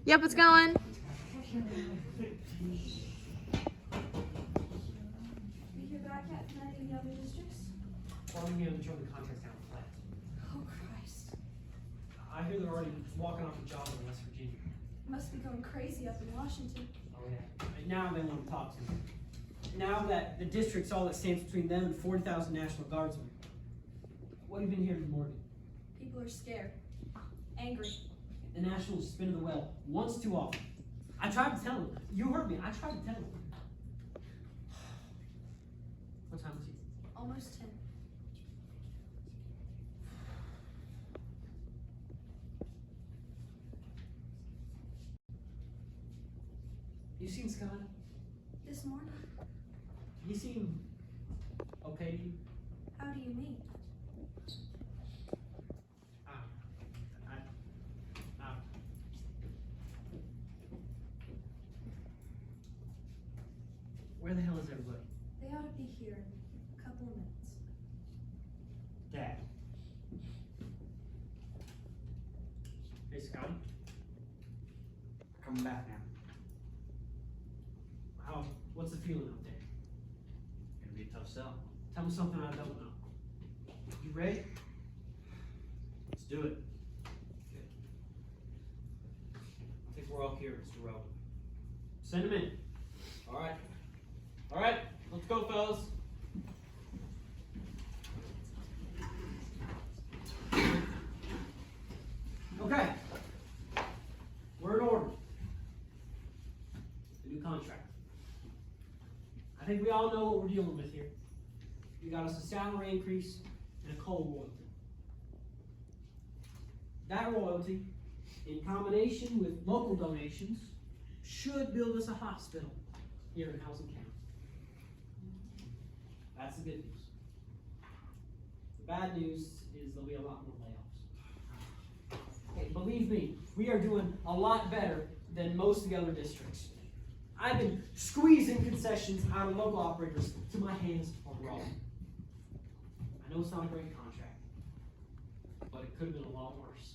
Yep, it's going. We hear back yet from any of the other districts? Birmingham turned the contracts down flat. Oh, Christ. I hear they're already walking off the job in West Virginia. Must be going crazy up in Washington. Oh yeah. And now they want to talk to me. Now that the district's all that stands between them and 40,000 National Guardsmen. What have you been hearing from Morgan? People are scared. Angry. The Nationals spin the well once too often. I tried to tell him. You heard me. I tried to tell him. What time is it? Almost 10. You seen Scott? This morning? He seemed okay to you? How do you mean? Where the hell is everybody? They ought to be here in a couple of minutes. Dad. Hey, Scotty. Coming back now. What's the feeling out there? Gonna be a tough sell. Tell me something I don't know. You ready? Let's do it. Good. I think we're all here, Mr. Rowe. Send him in. All right. All right. Let's go, fellas. Okay. We're in order. The new contract. I think we all know what we're dealing with here. You got us a salary increase and a coal royalty. That royalty, in combination with local donations, should build us a hospital here in Housing County. That's the good news. The bad news is there'll be a lot more layoffs. Okay, believe me, we are doing a lot better than most of the other districts. I've been squeezing concessions out of local operators till my hands are raw. I know it's not a great contract, but it could have been a lot worse.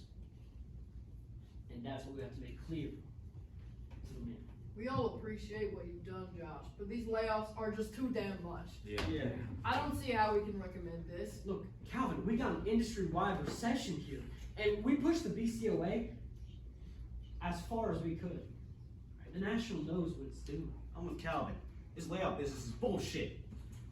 And that's what we have to make clear to the men. We all appreciate what you've done, Josh, but these layoffs are just too damn much. Yeah. I don't see how we can recommend this. Look, Calvin, we got an industry-wide recession here, and we pushed the BCOA as far as we could. The National knows what it's doing. I'm with Calvin. This layoff business is bullshit.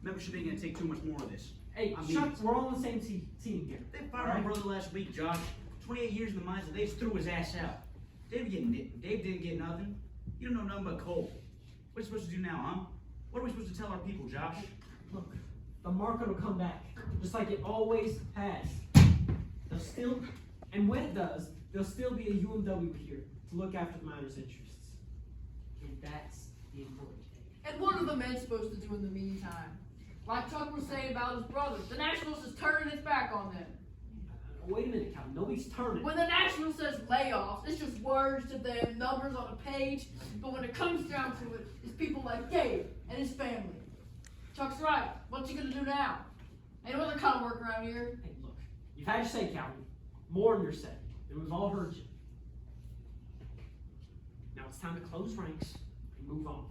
Membership ain't gonna take too much more of this. Hey, I mean- Chuck, we're all on the same team here. They fired my brother last week, Josh. 28 years in the mines, and they just threw his ass out. Dave didn't get nothing. You don't know nothing but coal. What are we supposed to do now, huh? What are we supposed to tell our people, Josh? Look, the market will come back, just like it always has. There'll still, and when it does, there'll still be a UMW here to look after the miners' interests. And that's the important thing. And what are the men supposed to do in the meantime? Like Chuck was saying about his brother, the Nationals is turning its back on them. Wait a minute, Calvin. Nobody's turning. When the National says layoffs, it's just words to them, numbers on a page. But when it comes down to it, it's people like Gabe and his family. Chuck's right. What's he gonna do now? Ain't no other kind of work around here. Hey, look, you've had your say, Calvin. More than your say. And we've all heard you. Now it's time to close ranks and move on.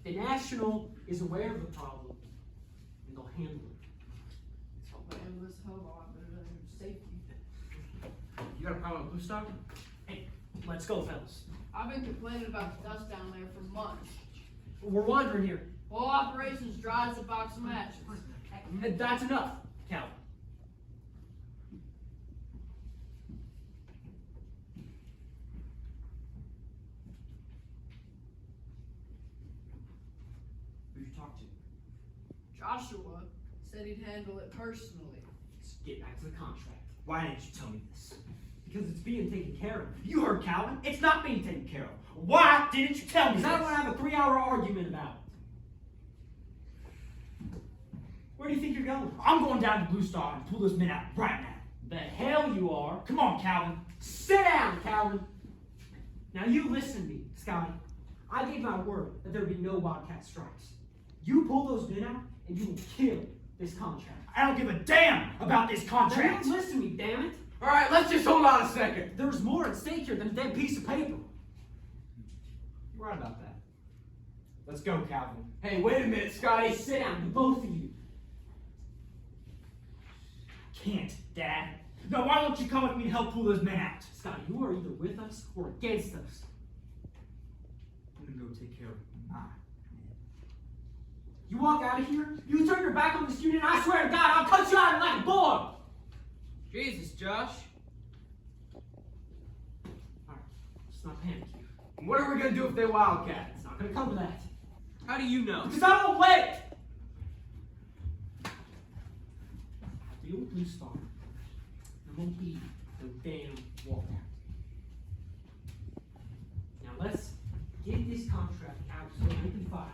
The National is aware of the problem, and they'll handle it. Man, let's hold on. Safety. You got a problem with Blue Stock? Hey, let's go, fellas. I've been complaining about the dust down there for months. We're wandering here. Well, operations dry as a box of matches. That's enough, Calvin. Who'd you talk to? Joshua said he'd handle it personally. Let's get back to the contract. Why didn't you tell me this? Because it's being taken care of. You heard Calvin. It's not being taken care of. Why didn't you tell me Because this? I don't want to have a 3-hour argument about it. Where do you think you're going? I'm going down to Blue Star and pull those men out right now. The hell you are. Come on, Calvin. Sit down, Calvin. Now you listen to me, Scotty. I gave my word that there would be no Wildcat strikes. You pull those men out, and you will kill this contract. I don't give a damn about this Now contract. you listen to me, damn it. All right, let's just hold on a second. There's more at stake here than a dead piece of paper. Let's go, Calvin. Hey, wait a minute, Scotty. Sit down, the both of you. Can't, Dad. No, why won't you come with me and help pull those men out? Scotty, you are either with us or against us. I'm gonna go take care of my man. You walk out of here, you turn your back on this union, I swear to God, I'll cut you out like a boy! Jesus, Josh. Alright, let's not panic here. And what are we gonna do if they wildcat? It's not gonna come to that. How do you know? Because I won't let it! I'll deal with Blue Star. There won't be no damn walkout. Now let's get this contract out so we can file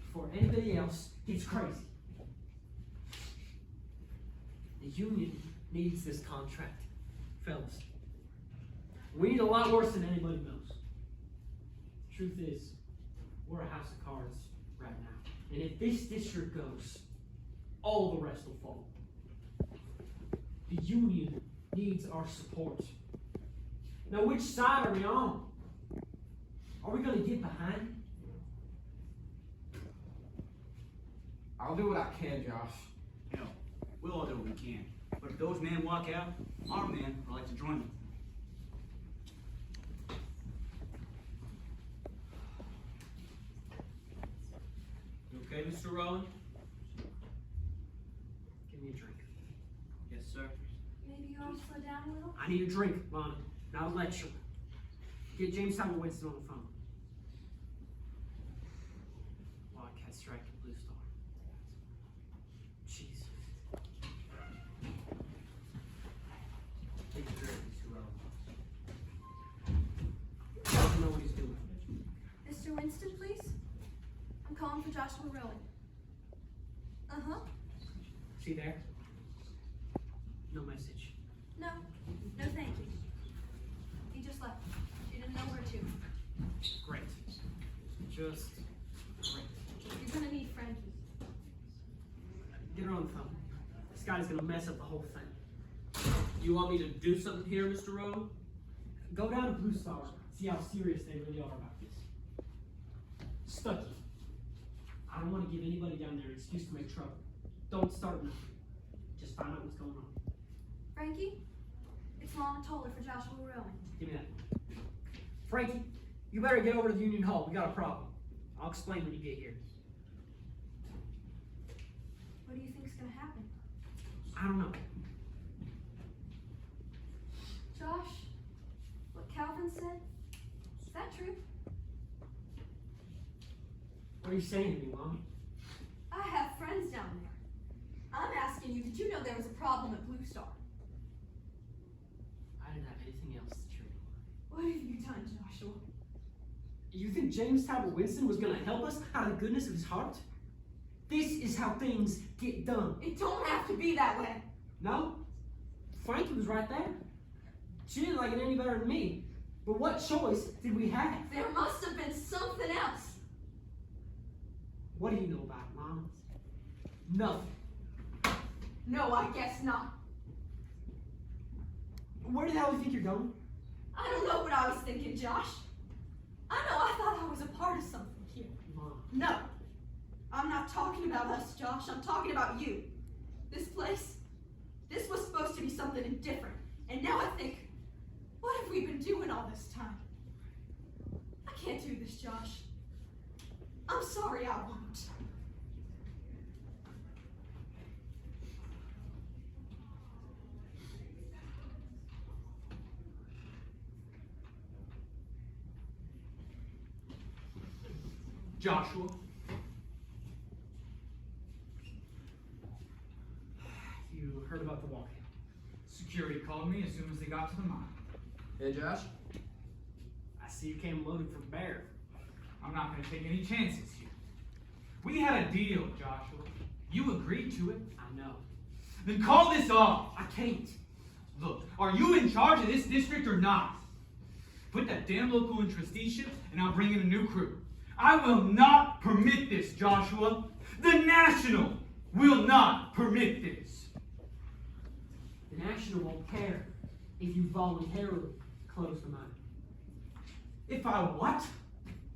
before anybody else gets crazy. The union needs this contract, fellas. We need a lot worse than anybody knows. Truth is, we're a house of cards right now. And if this district goes, all the rest will fall. The union needs our support. Now, which side are we on? Are we going to get behind? I'll do what I can, Josh. You know, we'll all do what we can. But if those men walk out, our men are like to join them. You okay, Mr. Rowan? Give me a drink. Yes, sir. Maybe you ought to slow down a little? I need a drink, Lana, not a lecture. Get James Howard Winston on the phone. Wildcat strike at Blue Star. Jesus. Take a drink, Mr. Rowan. He doesn't know what he's doing. Mr. Winston, please? I'm calling for Joshua Rowan. Uh-huh. See there? No message. No. No, thank you. He just left. She didn't know where to. Great. Just great. You're gonna need Frankie. Get her on the phone. This guy's gonna mess up the whole thing. You want me to do something here, Mr. Rowan? Go down to Blue Star. See how serious they really are about this. Stucky. I don't want to give anybody down there an excuse to make trouble. Don't start nothing. Just find out what's going on. Frankie? It's Lana Toller for Joshua Rowan. Give me that. Frankie, you better get over to the Union Hall. We got a problem. I'll explain when you get here. What do you think's gonna happen? I don't know. Josh? What Calvin said? Is that true? What are you saying to me, Mom? I have friends down there. I'm asking you, did you know there was a problem at Blue Star? I didn't have anything else to cheer. What have you done, Joshua? You think James Talbot Winston was going to help us out of the goodness of his heart? This is how things get done. It don't have to be that way. No? Frankie was right there. She didn't like it any better than me. But what choice did we have? There must have been something else. What do you know about it, Mom? Nothing. No, I guess not. Where the hell do you think you're going? I don't know what I was thinking, Josh. I thought I was a part of something here. Mom. No, I'm not talking about us, Josh. I'm talking about you. This place, this was supposed to be something different. And now I think, what have we been doing all this time? I can't do this, Josh. I'm sorry, I won't. Joshua? You heard about the walkout. Security called me as soon as they got to the mine. Hey, Josh? I see you came loaded from Bear. I'm not going to take any chances here. We had a deal, Joshua. You agreed to it. I know. Then call this off. I can't. Look, are you in charge of this district or not? Put that damn local in trusteeship and I'll bring in a new crew. I will not permit this, Joshua. The National will not permit this. The National won't care if you voluntarily close the mine. If I what?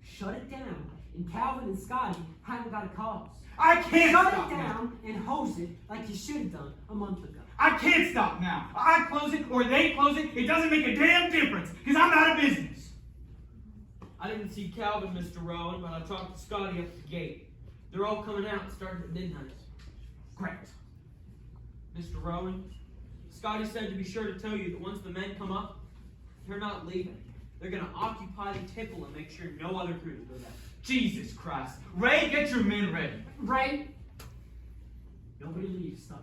Shut it down And Calvin and Scotty haven't got a cause. I can't Shut stop it now. down and hose it like you should have done a month ago. I can't stop now. I close it or they close it. It doesn't make a damn difference because I'm out of business. I didn't see Calvin, Mr. Rowan, but I talked to Scotty up at the gate. They're all coming out starting at midnight. Great. Mr. Rowan, Scotty said to be sure to tell you that once the men come up, they're not leaving. They're going to occupy the tipple and make sure no other crews go down. Jesus Christ. Ray, get your men ready. Ray, nobody leaves, Stucky.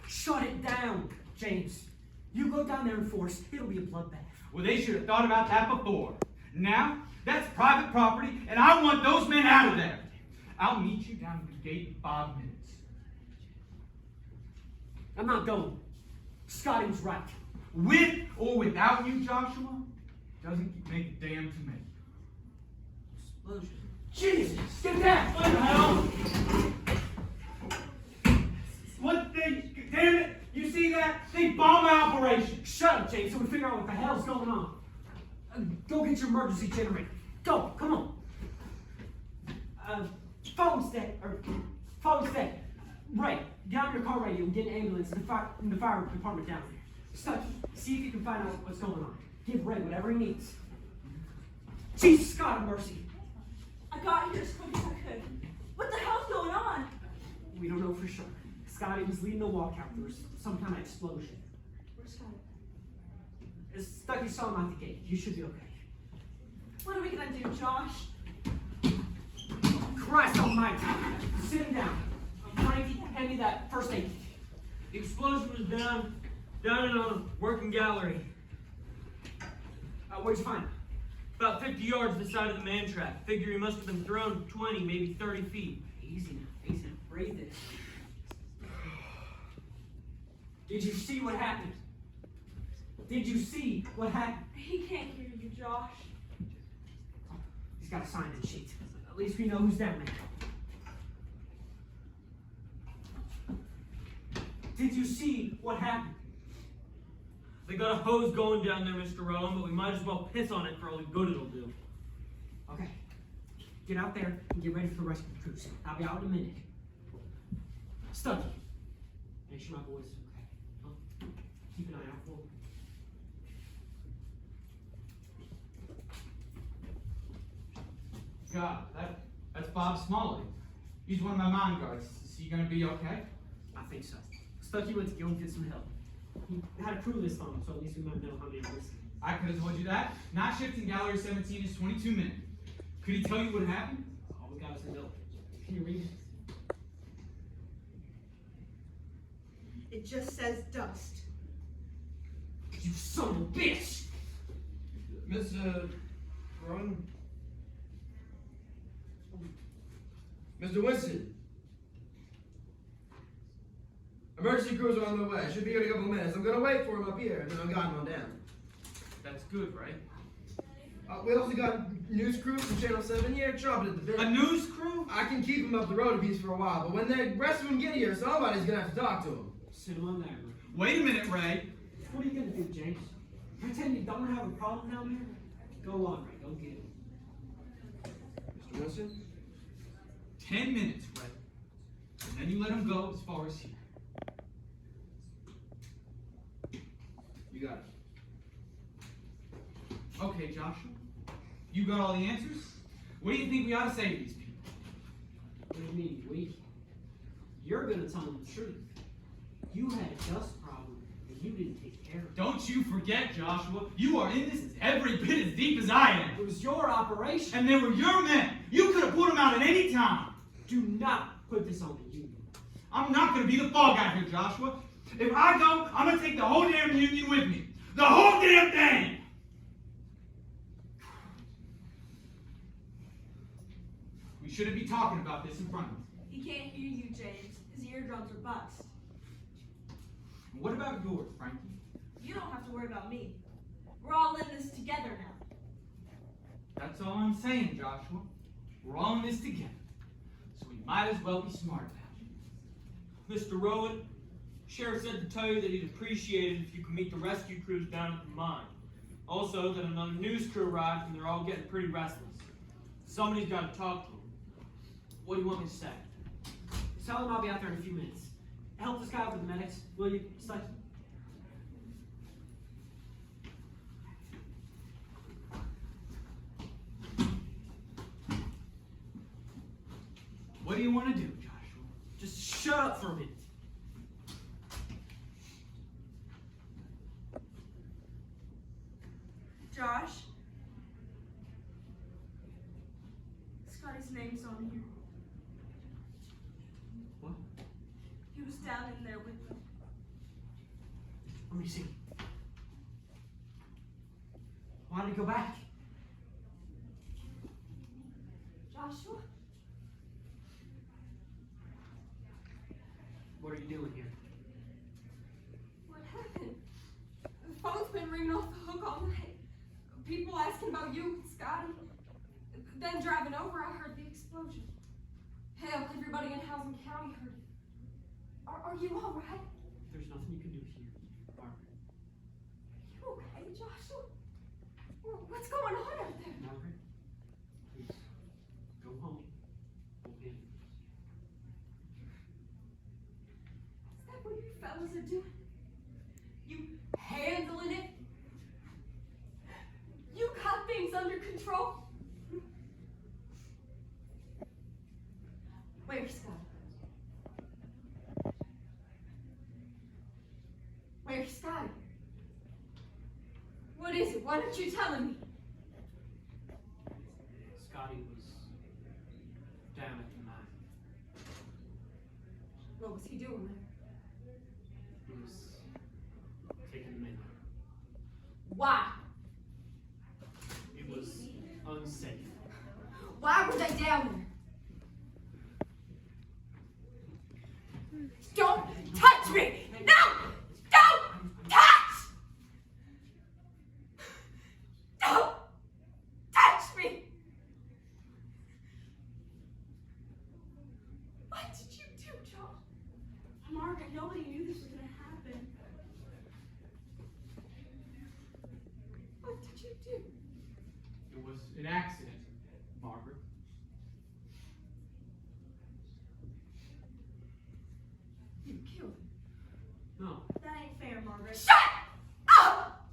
Shut it down, James. You go down there in force, it'll be a bloodbath. Well, they should have thought about that before. Now, that's private property, and I want those men out of there. I'll meet you down at the gate in 5 minutes. I'm not going. Scotty was right. With or without you, Joshua, doesn't make a damn to me. Explosion. Jesus, get down! What the hell? What they, damn it, you see that? They bombed my operation. Shut up, James, so we figure out what the hell's going on. Go get your emergency generator. Go, come on. Phone's dead. Phone's dead. Ray, get on your car radio and get an ambulance in the fire department down there. Stucky, see if you can find out what's going on. Give Ray whatever he needs. Jesus, God have mercy. I got here as quick as I could. What the hell's going on? We don't know for sure. Scotty was leading the walkout. There was some kind of explosion. Where's Scotty? Stucky saw him out the gate. You should be okay. What are we gonna do, Josh? Christ almighty. Sit him down. Frankie, hand me that first aid kit. The explosion was down in a working gallery, Where'd you find him? about 50 yards this side of the man trap. Figure he must have been thrown 20, maybe 30 feet. Easy now, easy now. Breathe in. Did you see what happened? Did you see what happened? He can't hear you, Josh. He's got a sign-in sheet. At least we know who's down there. Did you see what happened? They got a hose going down there, Mr. Rowan, but we might as well piss on it for all the good it'll do. Okay. Get out there and get ready for the rescue crews. I'll be out in a minute. Stucky. Make sure my boys are okay. Huh? Keep an eye out for them. God, that's Bob Smalley. He's one of my mine guards. Is he gonna be okay? I think so. Stucky went to go and get some help. He had a crew list on him, so at least we might know how many are listening. I could have told you that. Night shift in Gallery 17 is 22 minutes. Could he tell you what happened? All we got is a note. Can you read it? It just says dust. You son of a bitch! Miss, Rowan? Mr. Winston? Emergency crews are on their way. Should be here in a couple of minutes. I'm gonna wait for them up here, and then I'm guiding on down. That's good, right? We also got news crews from Channel 7 here, chopping at the bit. A news crew? I can keep them up the road a piece for a while, but when the rest of them get here, somebody's gonna have to talk to them. Sit him on that. Wait a minute, Ray. What are you gonna do, James? Pretend you don't have a problem down there? Go on, Ray. Go get it. Mr. Winston? 10 minutes, Ray. And then you let him go as far as here. You got it. Okay, Joshua. You got all the answers? What do you think we ought to say to these people? What do you mean, we? You're gonna tell them the truth. You had a dust problem, and you didn't take care of it. Don't you forget, Joshua, you are in this every bit as deep as I am. It was your operation. And they were your men. You could have put them out at any time. Do not put this on the union. I'm not going to be the fall guy here, Joshua. If I go, I'm going to take the whole damn union with me. The whole damn thing! We shouldn't be talking about this in front of him. He can't hear you, James. His eardrums are bust. And what about yours, Frankie? You don't have to worry about me. We're all in this together now. That's all I'm saying, Joshua. We're all in this together. So we might as well be smart about it. Mr. Rowan, Sheriff said to tell you that he'd appreciate it if you could meet the rescue crews down at the mine. Also, that another news crew arrived and they're all getting pretty restless. Somebody's got to talk to him. What do you want me to say? Tell him I'll be out there in a few minutes. Help this guy out with the medics, will you? Stucky? What do you want to do, Joshua? Just shut up for a minute. Josh? Scotty's name's on here. What? He was down in there with them. Let me see. Why did he go back? Joshua? What are you doing here? What happened? The phone's been ringing off the hook all night. People asking about you and Scotty. Then driving over, I heard the explosion. Hell, everybody in Housing County heard it. Are you all right? There's nothing you can do here, Margaret. Are you okay, Joshua? What's going on out there? Margaret, please, go home. We'll be in. Is that what you fellas are doing? You handling it? You got things under control? Where's Scotty? Where's Scotty? What is it? Why aren't you telling me? Scotty was down at the mine. What was he doing there? He was taking the men out. Why? It was unsafe. Why were they down there? Don't touch me! No! Don't touch! Don't touch me! What did you do, John? Margaret, nobody knew this was gonna happen. What did you do? It was an accident, Margaret. You killed him. No. That ain't fair, Margaret. Shut up!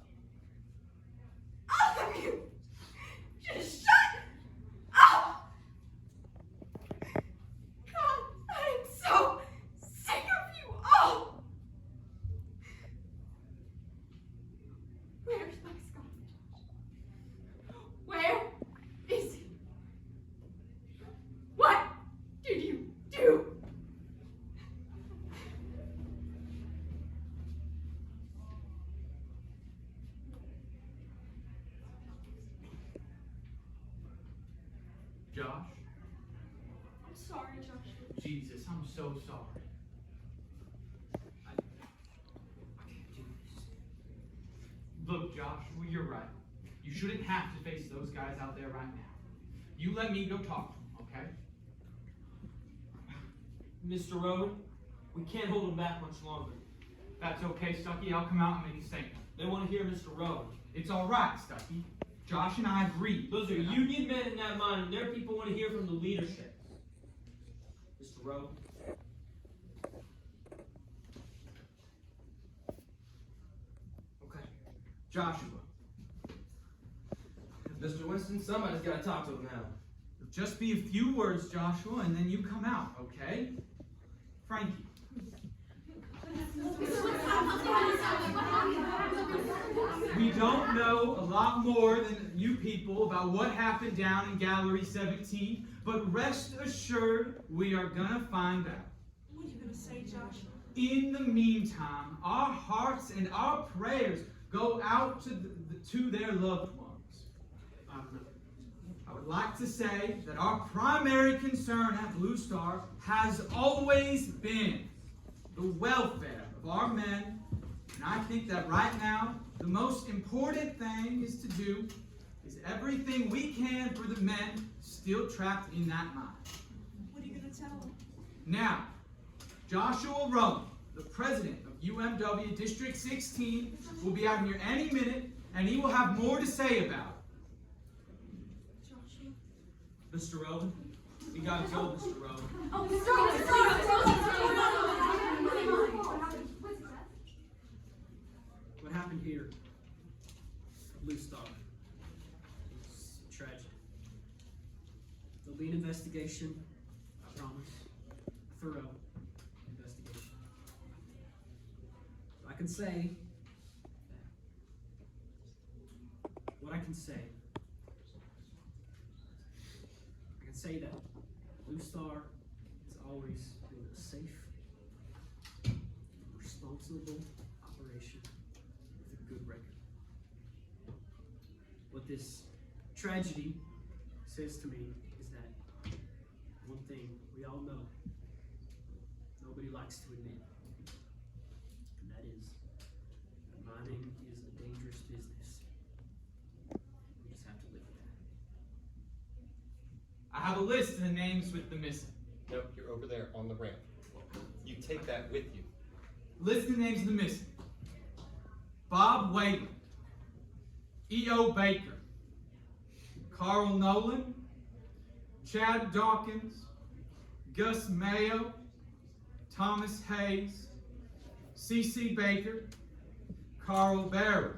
All of you! Just shut up! God, I am so sick of you all! Where's my Scotty? Where is he? What did you do? Josh? I'm sorry, Joshua. Jesus, I'm so sorry. I can't do this. Look, Joshua, you're right. You shouldn't have to face those guys out there right now. You let me go talk to them, okay? Mr. Rowan, we can't hold him back much longer. That's okay, Stucky. I'll come out and make a statement. They want to hear Mr. Rowan. It's all right, Stucky. Josh and I agree. Those are union men in that mine, and their people want to hear from the leadership. Mr. Rowan. Okay. Joshua. Mr. Winston, somebody's got to talk to him now. Just be a few words, Joshua, and then you come out, okay? Frankie. We don't know a lot more than you people about what happened down in Gallery 17, but rest assured we are gonna find out. What are you gonna say, Joshua? In the meantime, our hearts and our prayers go out to their loved ones. I would like to say that our primary concern at Blue Star has always been the welfare of our men, and I think that right now, the most important thing is to do is everything we can for the men still trapped in that mine. What are you gonna tell them? Now, Joshua Rowan, the president of UMW District 16, will be out here any minute, and he will have more to say about it. Joshua? Mr. Rowan, we gotta go, Mr. Rowan. What happened here at Blue Star is tragic. There'll be an investigation, I promise. A thorough investigation. I can say what I can say. I can say that Blue Star has always been a safe, responsible operation with a good record. What this tragedy says to me is that one thing we all know, nobody likes to admit, and that is that mining is a dangerous business. We just have to live with that. I have a list of the names with the missing. Nope, you're over there on the ramp. You take that with you. List of the names of the missing. Bob Wayland, E.O. Baker, Carl Nolan, Chad Dawkins, Gus Mayo, Thomas Hayes, C.C. Baker, Carl Barrett,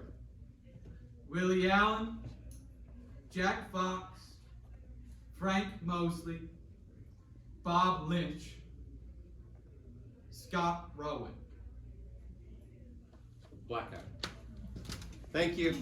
Willie Allen, Jack Fox, Frank Mosley, Bob Lynch, Scott Rowan. Blackout. Thank you.